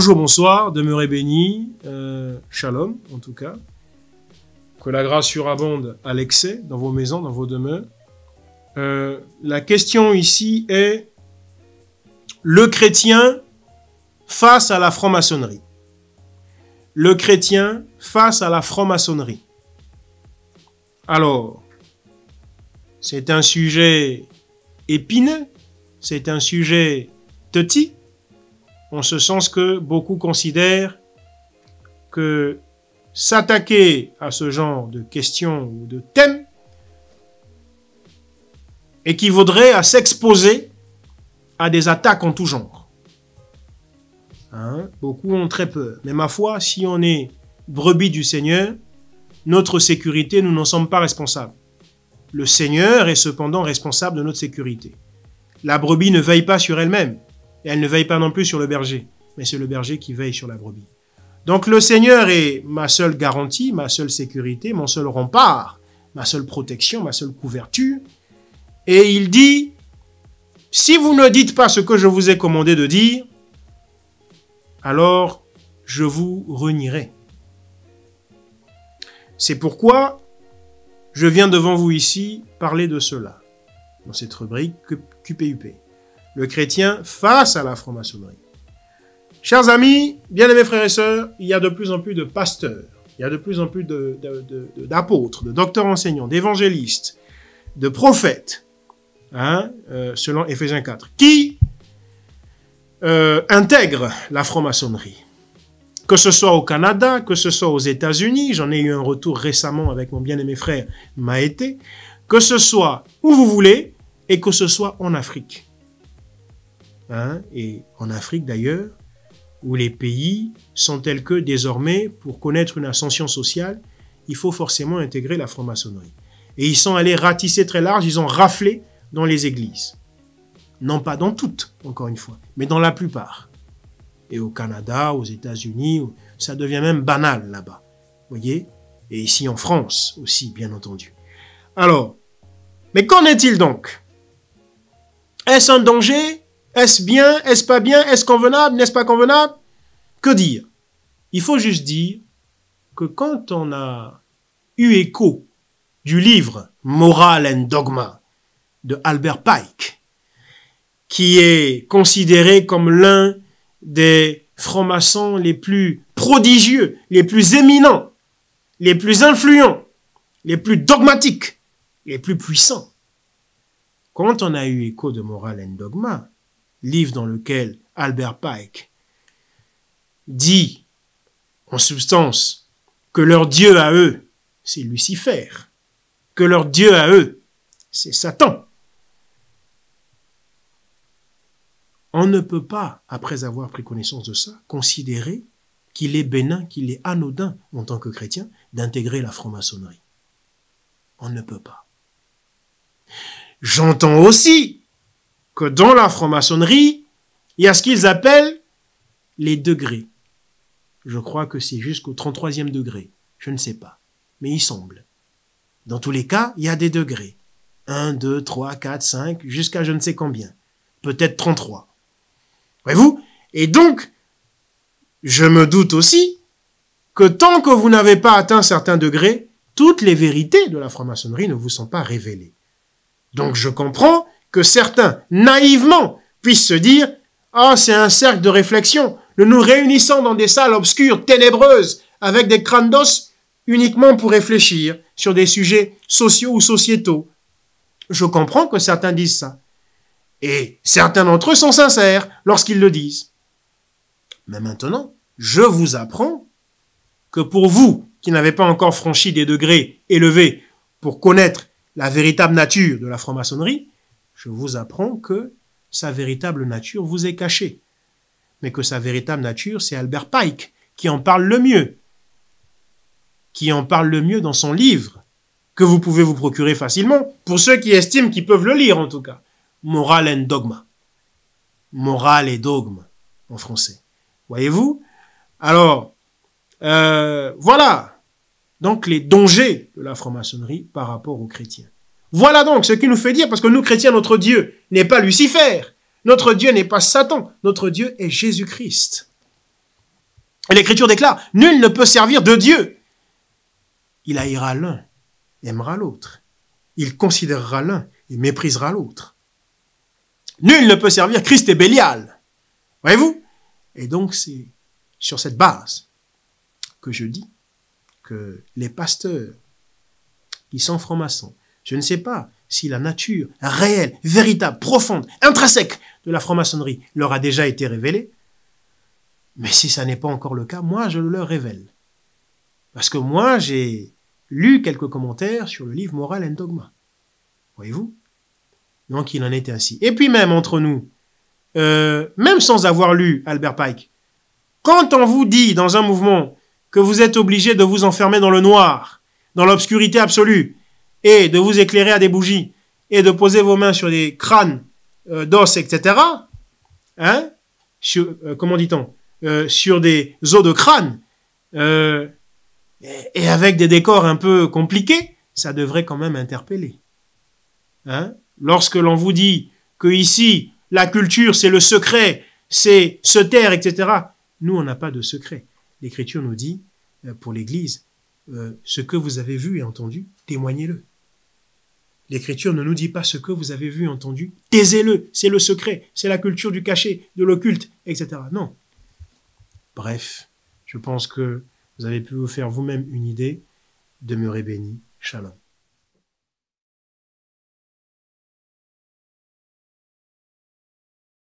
bonjour, bonsoir, demeurez bénis, shalom en tout cas. Que la grâce surabonde à l'excès dans vos maisons, dans vos demeures. La question ici est le chrétien face à la franc-maçonnerie. Le chrétien face à la franc-maçonnerie. Alors, c'est un sujet épineux, c'est un sujet touchy, en ce sens que beaucoup considèrent que s'attaquer à ce genre de questions ou de thèmes équivaudrait à s'exposer à des attaques en tout genre. Beaucoup ont très peur. Mais ma foi, si on est brebis du Seigneur, notre sécurité, nous n'en sommes pas responsables. Le Seigneur est cependant responsable de notre sécurité. La brebis ne veille pas sur elle-même, et elle ne veille pas non plus sur le berger, mais c'est le berger qui veille sur la brebis. Donc le Seigneur est ma seule garantie, ma seule sécurité, mon seul rempart, ma seule protection, ma seule couverture. Et il dit, si vous ne dites pas ce que je vous ai commandé de dire, alors je vous renierai. C'est pourquoi je viens devant vous ici parler de cela, dans cette rubrique QPUP. Le chrétien face à la franc-maçonnerie. Chers amis, bien-aimés frères et sœurs, il y a de plus en plus de pasteurs, il y a de plus en plus d'apôtres, de docteurs enseignants, d'évangélistes, de prophètes, selon Éphésiens 4, qui intègrent la franc-maçonnerie. Que ce soit au Canada, que ce soit aux États-Unis, j'en ai eu un retour récemment avec mon bien-aimé frère Maëté, que ce soit où vous voulez, et que ce soit en Afrique. Et en Afrique d'ailleurs, où les pays sont tels que désormais, pour connaître une ascension sociale, il faut forcément intégrer la franc-maçonnerie. Et ils sont allés ratisser très large, ils ont raflé dans les églises. Non pas dans toutes, encore une fois, mais dans la plupart. Et au Canada, aux États-Unis, ça devient même banal là-bas. Vous voyez? Et ici en France aussi, bien entendu. Alors, mais qu'en est-il donc? Est-ce un danger? Est-ce bien? Est-ce pas bien? Est-ce convenable? N'est-ce pas convenable? Que dire? Il faut juste dire que quand on a eu écho du livre Moral and Dogma de Albert Pike, qui est considéré comme l'un des francs-maçons les plus prodigieux, les plus éminents, les plus influents, les plus dogmatiques, les plus puissants. Quand on a eu écho de Moral and Dogma, livre dans lequel Albert Pike dit, en substance, que leur Dieu à eux, c'est Lucifer, que leur Dieu à eux, c'est Satan. On ne peut pas, après avoir pris connaissance de ça, considérer qu'il est bénin, qu'il est anodin, en tant que chrétien, d'intégrer la franc-maçonnerie. On ne peut pas. J'entends aussi que dans la franc-maçonnerie, il y a ce qu'ils appellent les degrés. Je crois que c'est jusqu'au 33e degré. Je ne sais pas. Mais il semble. Dans tous les cas, il y a des degrés. 1, 2, 3, 4, 5, jusqu'à je ne sais combien. Peut-être 33. Voyez-vous? Et donc, je me doute aussi que tant que vous n'avez pas atteint certains degrés, toutes les vérités de la franc-maçonnerie ne vous sont pas révélées. Donc je comprends que certains, naïvement, puissent se dire « Ah, c'est un cercle de réflexion. Nous nous réunissons dans des salles obscures, ténébreuses, avec des crânes d'os, uniquement pour réfléchir sur des sujets sociaux ou sociétaux. » Je comprends que certains disent ça. Et certains d'entre eux sont sincères lorsqu'ils le disent. Mais maintenant, je vous apprends que pour vous, qui n'avez pas encore franchi des degrés élevés pour connaître la véritable nature de la franc-maçonnerie, je vous apprends que sa véritable nature vous est cachée. Mais que sa véritable nature, c'est Albert Pike, qui en parle le mieux. Qui en parle le mieux dans son livre, que vous pouvez vous procurer facilement, pour ceux qui estiment qu'ils peuvent le lire en tout cas. Moral and Dogma. Morale et dogme, en français. Voyez-vous? Alors, voilà. Donc, les dangers de la franc-maçonnerie par rapport aux chrétiens. Voilà donc ce qui nous fait dire, parce que nous chrétiens, notre Dieu n'est pas Lucifer. Notre Dieu n'est pas Satan. Notre Dieu est Jésus-Christ. L'Écriture déclare, nul ne peut servir de Dieu. Il haïra l'un, aimera l'autre. Il considérera l'un et méprisera l'autre. Nul ne peut servir Christ et Bélial. Voyez-vous? Et donc, c'est sur cette base que je dis que les pasteurs qui sont francs-maçons, je ne sais pas si la nature réelle, véritable, profonde, intrinsèque de la franc-maçonnerie leur a déjà été révélée, mais si ça n'est pas encore le cas, moi, je le leur révèle. Parce que moi, j'ai lu quelques commentaires sur le livre Moral and Dogma. Voyez-vous? Donc, il en était ainsi. Et puis même entre nous, même sans avoir lu Albert Pike, quand on vous dit dans un mouvement que vous êtes obligé de vous enfermer dans le noir, dans l'obscurité absolue, et de vous éclairer à des bougies, et de poser vos mains sur des crânes d'os, etc., hein, comment dit-on, sur des os de crâne, et avec des décors un peu compliqués, ça devrait quand même interpeller. Hein? Lorsque l'on vous dit que ici, la culture, c'est le secret, c'est se taire, etc., nous, on n'a pas de secret. L'Écriture nous dit, pour l'Église, ce que vous avez vu et entendu, témoignez-le. L'Écriture ne nous dit pas ce que vous avez vu et entendu, taisez-le, c'est le secret, c'est la culture du cachet, de l'occulte, etc. Non. Bref, je pense que vous avez pu vous faire vous-même une idée. Demeurez bénis. Shalom.